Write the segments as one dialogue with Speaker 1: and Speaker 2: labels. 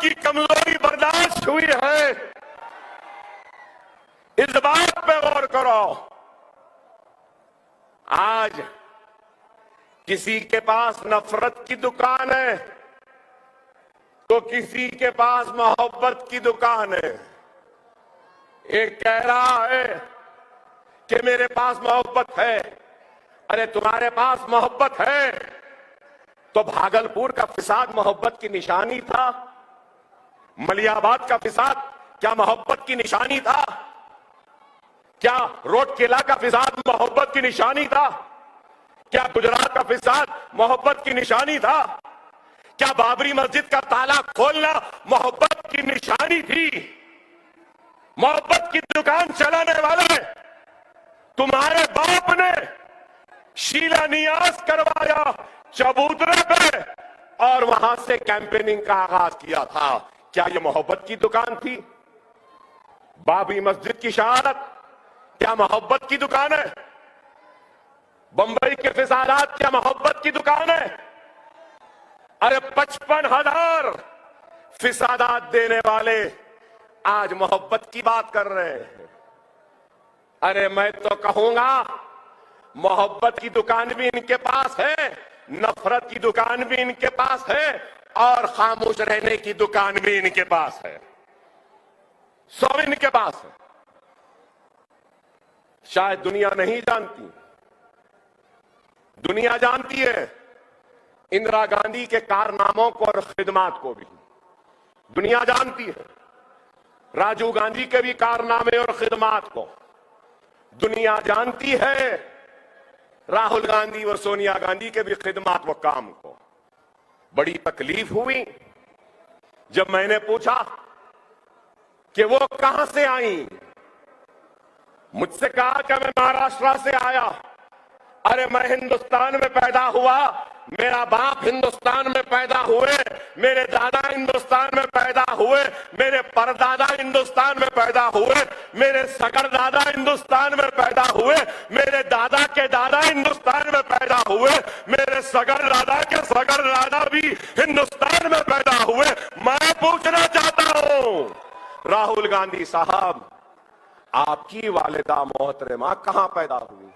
Speaker 1: की कमजोरी बर्दाश्त हुई है, इस बात पे गौर करो। आज किसी के पास नफरत की दुकान है तो किसी के पास मोहब्बत की दुकान है। एक कह रहा है कि मेरे पास मोहब्बत है। अरे तुम्हारे पास मोहब्बत है तो भागलपुर का फिसाद मोहब्बत की निशानी था? मलियाबाद का फिसाद क्या मोहब्बत की निशानी था? क्या रोडकेला का फिसाद मोहब्बत की निशानी था? क्या गुजरात का फिसाद मोहब्बत की निशानी था? क्या बाबरी मस्जिद का ताला खोलना मोहब्बत की निशानी थी? मोहब्बत की दुकान चलाने वाले तुम्हारे बाप ने शिलान्यास करवाया चबूतरे पे और वहां से कैंपेनिंग का आगाज किया था। क्या यह मोहब्बत की दुकान थी? बाबरी मस्जिद की शहादत क्या मोहब्बत की दुकान है? बंबई के फिसादात क्या मोहब्बत की दुकान है? अरे 55,000 फिसादात देने वाले आज मोहब्बत की बात कर रहे हैं। अरे मैं तो कहूंगा मोहब्बत की दुकान भी इनके पास है, नफरत की दुकान भी इनके पास है और खामोश रहने की दुकान भी इनके पास है। सब इनके पास है। शायद दुनिया नहीं जानती, दुनिया जानती है इंदिरा गांधी के कारनामों को और खिदमात को भी। दुनिया जानती है राजीव गांधी के भी कारनामे और खिदमात को। दुनिया जानती है राहुल गांधी और सोनिया गांधी के भी खिदमात व काम को। बड़ी तकलीफ हुई जब मैंने पूछा कि वो कहां से आई। मुझसे कहा कि मैं महाराष्ट्र से आया। अरे मैं हिंदुस्तान में पैदा हुआ, मेरा बाप हिंदुस्तान में पैदा हुए, मेरे दादा हिंदुस्तान में पैदा हुए, मेरे परदादा हिंदुस्तान में पैदा हुए, मेरे सगर दादा हिंदुस्तान में पैदा हुए, मेरे दादा के दादा हिंदुस्तान में पैदा हुए, मेरे सगर दादा के सगर दादा भी हिंदुस्तान में पैदा हुए। मैं पूछना चाहता हूं राहुल गांधी साहब, आपकी वालिदा मोहतरमा कहां पैदा हुई?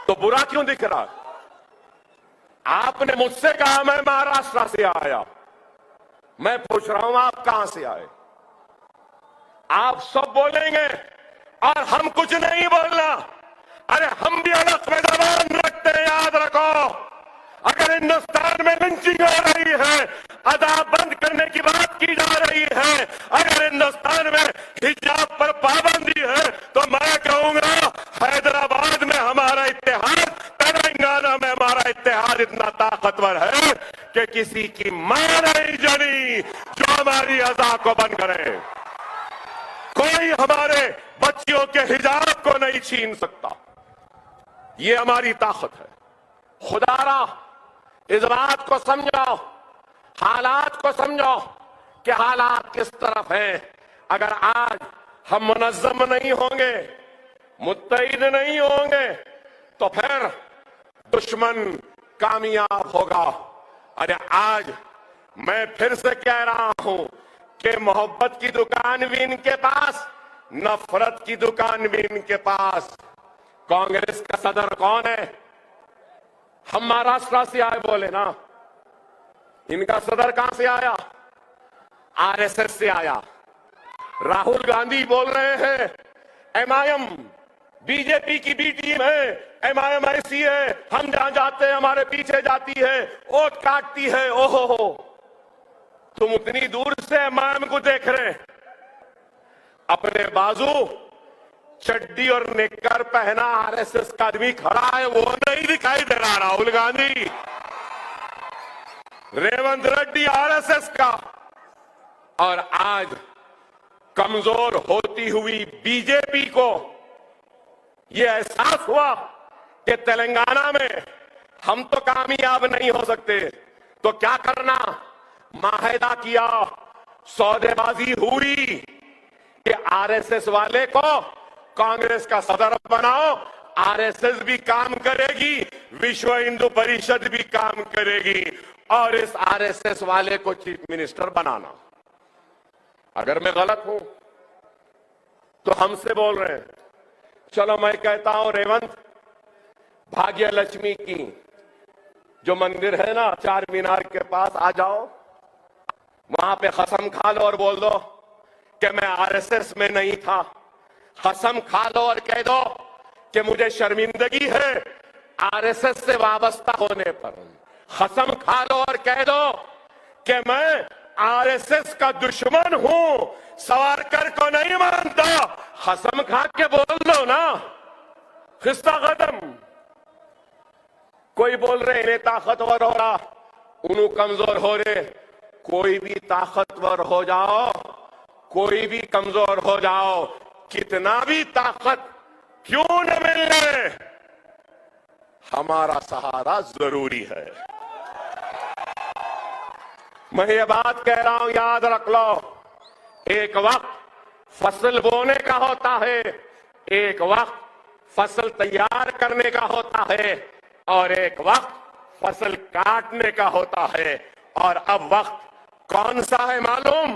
Speaker 1: तो बुरा क्यों दिख रहा? आपने मुझसे कहा मैं महाराष्ट्र से आया। मैं पूछ रहा हूं आप कहां से आए? आप सब बोलेंगे और हम कुछ नहीं बोलना। अरे हम भी अलग में जबान रखते हैं, याद रखो। अगर हिंदुस्तान में लिंचिंग हो रही है, अदाब बंद करने की बात की जा रही है, अगर हिंदुस्तान में हिजाब पर पाबंदी है, तो मैं कहूंगा हैदराबाद में हमारा इत्तेहाद, तेलंगाना में हमारा इत्तेहाद इतना ताकतवर है कि किसी की मां नहीं जनी जो हमारी अज़ा को बंद करे। कोई हमारे बच्चियों के हिजाब को नहीं छीन सकता। ये हमारी ताकत है। खुदारा इस बात को समझो, हालात को समझो कि हालात किस तरफ हैं। अगर आज हम मुनज़्ज़म नहीं होंगे, मुत्तहिद नहीं होंगे, तो फिर दुश्मन कामयाब होगा। अरे आज मैं फिर से कह रहा हूं कि मोहब्बत की दुकान भी इनके पास, नफरत की दुकान भी इनके पास। कांग्रेस का सदर कौन है? हम महाराष्ट्र से आए बोले ना, इनका सदर कहां से आया? आरएसएस से आया। राहुल गांधी बोल रहे हैं एमआईएम बीजेपी की बी टीम है, एमआईएम ऐसी है, हम जहां जाते हैं हमारे पीछे जाती है, वोट काटती है। ओहो, तुम उतनी दूर से एमआईएम को देख रहे हैं, अपने बाजू चड्डी और निक्कर पहना आरएसएस का आदमी खड़ा है, वो नहीं दिखाई दे रहा। राहुल गांधी, रेवंत रेड्डी आरएसएस का। और आज कमजोर होती हुई बीजेपी को यह एहसास हुआ कि तेलंगाना में हम तो कामयाब नहीं हो सकते, तो क्या करना? माहिदा किया, सौदेबाजी हुई कि आरएसएस वाले को कांग्रेस का सदर बनाओ। आरएसएस भी काम करेगी, विश्व हिंदू परिषद भी काम करेगी। और इस आरएसएस वाले को चीफ मिनिस्टर बनाना। अगर मैं गलत हूं तो हमसे बोल रहे हैं। चलो मैं कहता हूं रेवंत, भाग्य लक्ष्मी की जो मंदिर है ना चार मीनार के पास, आ जाओ, वहां पे कसम खा लो और बोल दो कि मैं आरएसएस में नहीं था। कसम खा लो और कह दो कि मुझे शर्मिंदगी है आरएसएस से वाबस्ता होने पर। कसम खा लो और कह दो कि मैं आरएसएस का दुश्मन हूं, सावरकर को नहीं मानता। कसम खा के बोल दो ना, खिस्सा खत्म। कोई बोल रहे इन्हें ताकतवर हो रहा, उन्हें कमजोर हो रहे। कोई भी ताकतवर हो जाओ, कोई भी कमजोर हो जाओ, कितना भी ताकत क्यों न मिलने, हमारा सहारा जरूरी है। मैं ये बात कह रहा हूं, याद रख लो, एक वक्त फसल बोने का होता है, एक वक्त फसल तैयार करने का होता है, और एक वक्त फसल काटने का होता है। और अब वक्त कौन सा है मालूम?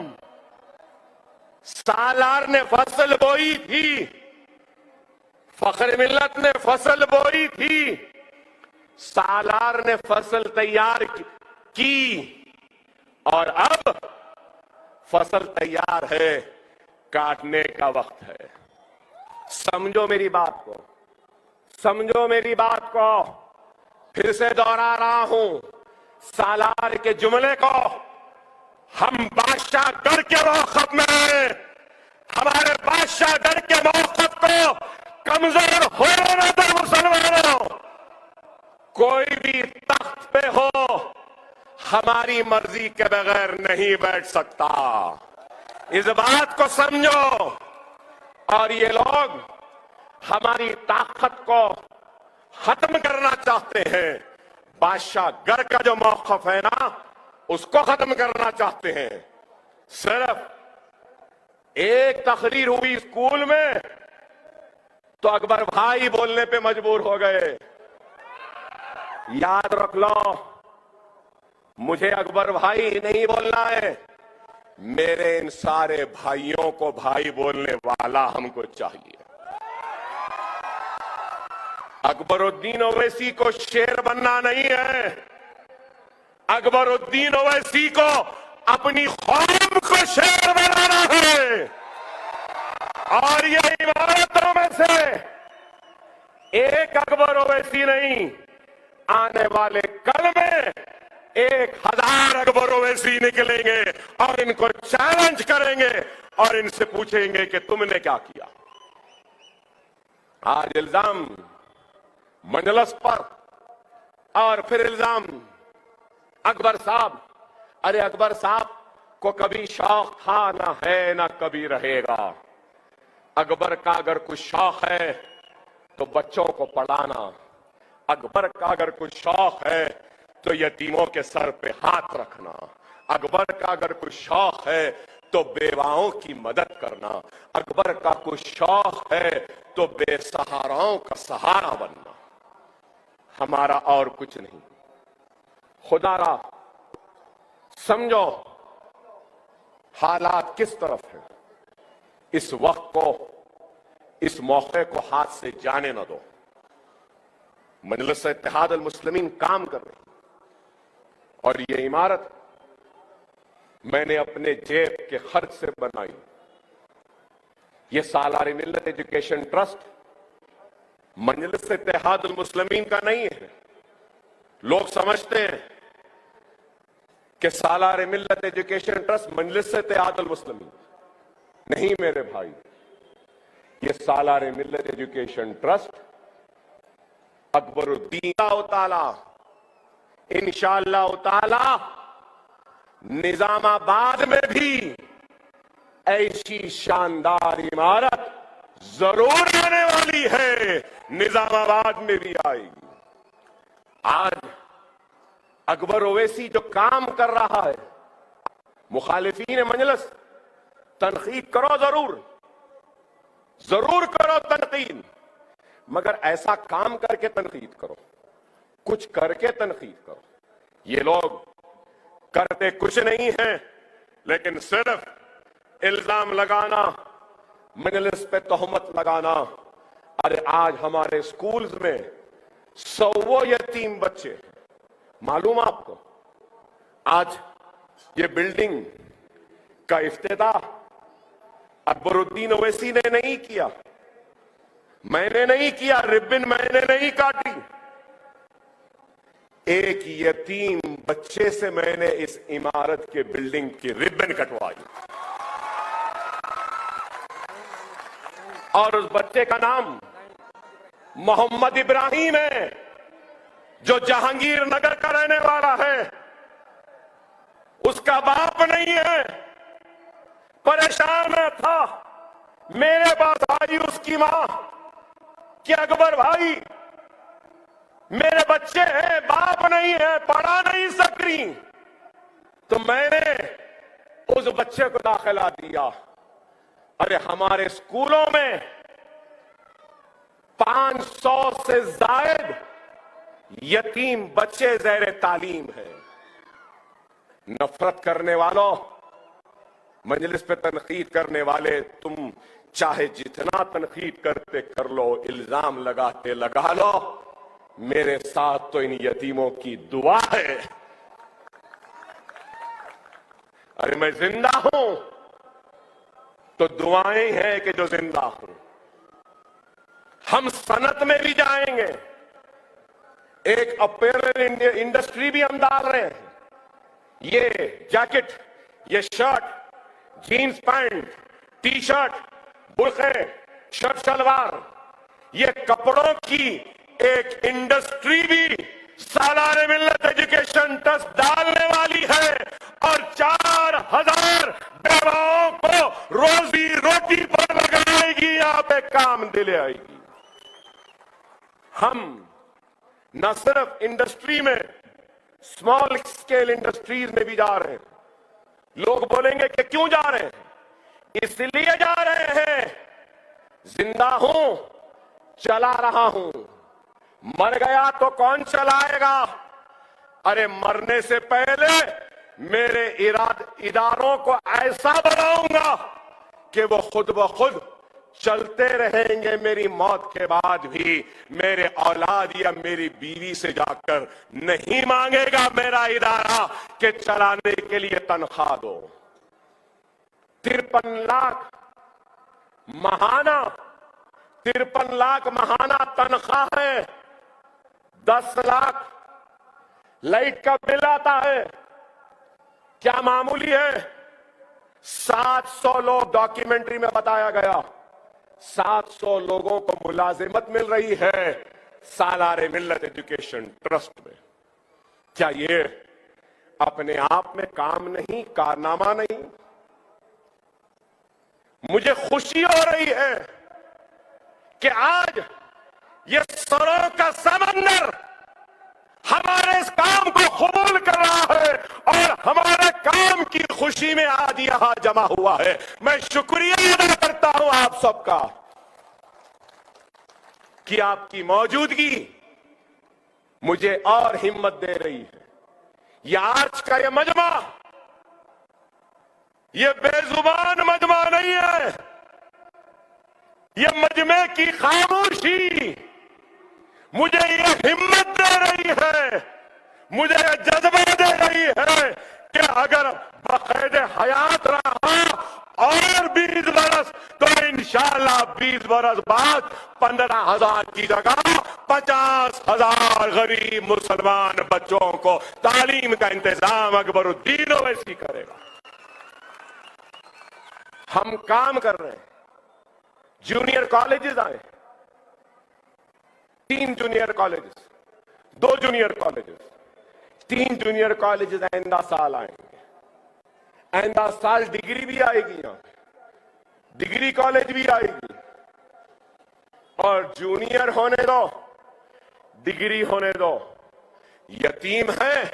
Speaker 1: सालार ने फसल बोई थी, फख्र मिल्लत ने फसल बोई थी, सालार ने फसल तैयार की, और अब फसल तैयार है, काटने का वक्त है। समझो मेरी बात को, समझो मेरी बात को। फिर से दोहरा रहा हूं, सालार के जुमले को हम बादशाह गढ़ के मौकफ में हैं। हमारे बादशाह गढ़ के मौकफ को कमजोर होने न दो मुसलमानों। कोई भी तख्त पे हो, हमारी मर्जी के बगैर नहीं बैठ सकता। इस बात को समझो। और ये लोग हमारी ताकत को खत्म करना चाहते हैं। बादशाह गढ़ का जो मौकफ है ना, उसको खत्म करना चाहते हैं। सिर्फ एक तकरीर हुई स्कूल में तो अकबर भाई बोलने पे मजबूर हो गए। याद रख लो, मुझे अकबर भाई नहीं बोलना है, मेरे इन सारे भाइयों को भाई बोलने वाला हमको चाहिए। अकबरुद्दीन ओवैसी को शेर बनना नहीं है, अकबरुद्दीन ओवैसी को अपनी कौम को शेर बनाना है। और ये इमारतों में से एक अकबर ओवैसी नहीं, आने वाले कल में 1000 अकबर ओवैसी निकलेंगे और इनको चैलेंज करेंगे और इनसे पूछेंगे कि तुमने क्या किया। आज इल्जाम मजलिस पर और फिर इल्जाम अकबर साहब। अरे अकबर साहब को कभी शौक था, ना है, ना कभी रहेगा। अकबर का अगर कुछ शौक है तो बच्चों को पढ़ाना, अकबर का अगर कुछ शौक है तो यतीमों के सर पे हाथ रखना, अकबर का अगर कुछ शौक है तो बेवाओं की मदद करना, अकबर का कुछ शौक है तो बेसहाराओं का सहारा बनना। हमारा और कुछ नहीं। खुदारा समझो हालात किस तरफ है। इस वक्त को, इस मौके को हाथ से जाने न दो। मजलिस इत्तेहाद अल मुस्लिमीन काम कर रही, और ये इमारत मैंने अपने जेब के खर्च से बनाई। ये सालार मिल्लत एजुकेशन ट्रस्ट मजलिस इत्तेहाद अल मुस्लिमीन का नहीं है। लोग समझते हैं कि सालार मिल्लत एजुकेशन ट्रस्ट मजलिस इत्तेहाद अल मुस्लिमीन नहीं। मेरे भाई, ये सालार मिल्लत एजुकेशन ट्रस्ट अकबरुद्दीन ताला इंशाअल्लाह ताला निजामाबाद में भी ऐसी शानदार इमारत जरूर आने वाली है, निजामाबाद में भी आएगी। आज अकबर ओवैसी जो काम कर रहा है, मुखालिफीन मजलिस तनकीद करो, जरूर करो तनकीद, मगर ऐसा काम करके तनकीद करो, कुछ करके तनकीद करो। ये लोग करते कुछ नहीं है, लेकिन सिर्फ इल्जाम लगाना, मजलिस पे तोहमत लगाना। अरे आज हमारे स्कूल्स में 100 यतीम बच्चे, मालूम आपको? आज ये बिल्डिंग का इफ्तिताह अकबरुद्दीन ओवैसी ने नहीं किया, मैंने नहीं किया, रिबन मैंने नहीं काटी। एक यतीम बच्चे से मैंने इस इमारत के बिल्डिंग की रिबन कटवाई, और उस बच्चे का नाम मोहम्मद इब्राहिम है, जो जहांगीर नगर का रहने वाला है। उसका बाप नहीं है, परेशान था। मेरे पास आई उसकी मां कि अकबर भाई, मेरे बच्चे हैं, बाप नहीं है, पढ़ा नहीं सक रही। तो मैंने उस बच्चे को दाखिला दिया। अरे हमारे स्कूलों में 500 से ज्यादा यतीम बच्चे ज़ैर तालीम है। नफरत करने वालों, मजलिस पे तनकीद करने वाले, तुम चाहे जितना तनकीद करते कर लो, इल्जाम लगाते लगा लो, मेरे साथ तो इन यतीमों की दुआ है। अरे मैं जिंदा हूं तो दुआएं हैं कि जो जिंदा हूं। हम सनत में भी जाएंगे, एक अपैरल इंडस्ट्री भी हम डाल रहे हैं। ये जैकेट, ये shirt, jeans pant, T shirt, बुर्के, शर्ट शलवार, ये कपड़ों की एक इंडस्ट्री भी सालारे मिल्लत एजुकेशन ट्रस्ट डालने वाली है, और 4000 बेवाओं को रोजी रोटी पर लगाएगी, यहां पे काम दिले आएगी। हम न सिर्फ इंडस्ट्री में, स्मॉल स्केल इंडस्ट्रीज में भी जा रहे हैं। लोग बोलेंगे कि क्यों जा रहे हैं? इसलिए जा रहे हैं, जिंदा हूं, चला रहा हूं, मर गया तो कौन चलाएगा? अरे मरने से पहले मेरे इदारों को ऐसा बनाऊंगा कि वो खुद ब खुद चलते रहेंगे। मेरी मौत के बाद भी मेरे औलाद या मेरी बीवी से जाकर नहीं मांगेगा मेरा इदारा कि चलाने के लिए तनख्वाह दो। 53 लाख महाना, 53 लाख महाना तनख्वाह है। 10 लाख लाइट का बिल आता है, क्या मामूली है? 700 लोग, डॉक्यूमेंट्री में बताया गया, 700 लोगों को मुलाजिमत मिल रही है सालारे मिल्लत एजुकेशन ट्रस्ट में। क्या ये अपने आप में काम नहीं, कारनामा नहीं? मुझे खुशी हो रही है कि आज ये सरों का समंदर हमारे इस काम को कबूल कर रहा है, और हमारे काम की खुशी में आज यहां जमा हुआ है। मैं शुक्रिया अदा करता हूं आप सबका कि आपकी मौजूदगी मुझे और हिम्मत दे रही है। यह आर्च का यह मजमा, यह बेजुबान मजमा नहीं है। यह मजमे की खामोशी मुझे यह हिम्मत दे रही है, मुझे यह जज्बा दे रही है कि अगर बकायदे हयात रहा और 20 बरस तो इंशाअल्लाह 20 बरस बाद 15,000 की जगह 50,000 गरीब मुसलमान बच्चों को तालीम का इंतजाम अकबरुद्दीन ओवैसी करेगा। हम काम कर रहे हैं। जूनियर कॉलेजेस आए, 3 junior colleges, 2 junior colleges, 3 junior colleges आइंदा साल आएंगे। आइंदा साल डिग्री भी आएगी, यहां डिग्री कॉलेज भी आएगी। और जूनियर होने दो, डिग्री होने दो। यतीम है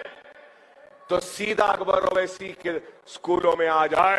Speaker 1: तो सीधा अकबर ओवैसी के स्कूलों में आ जाए।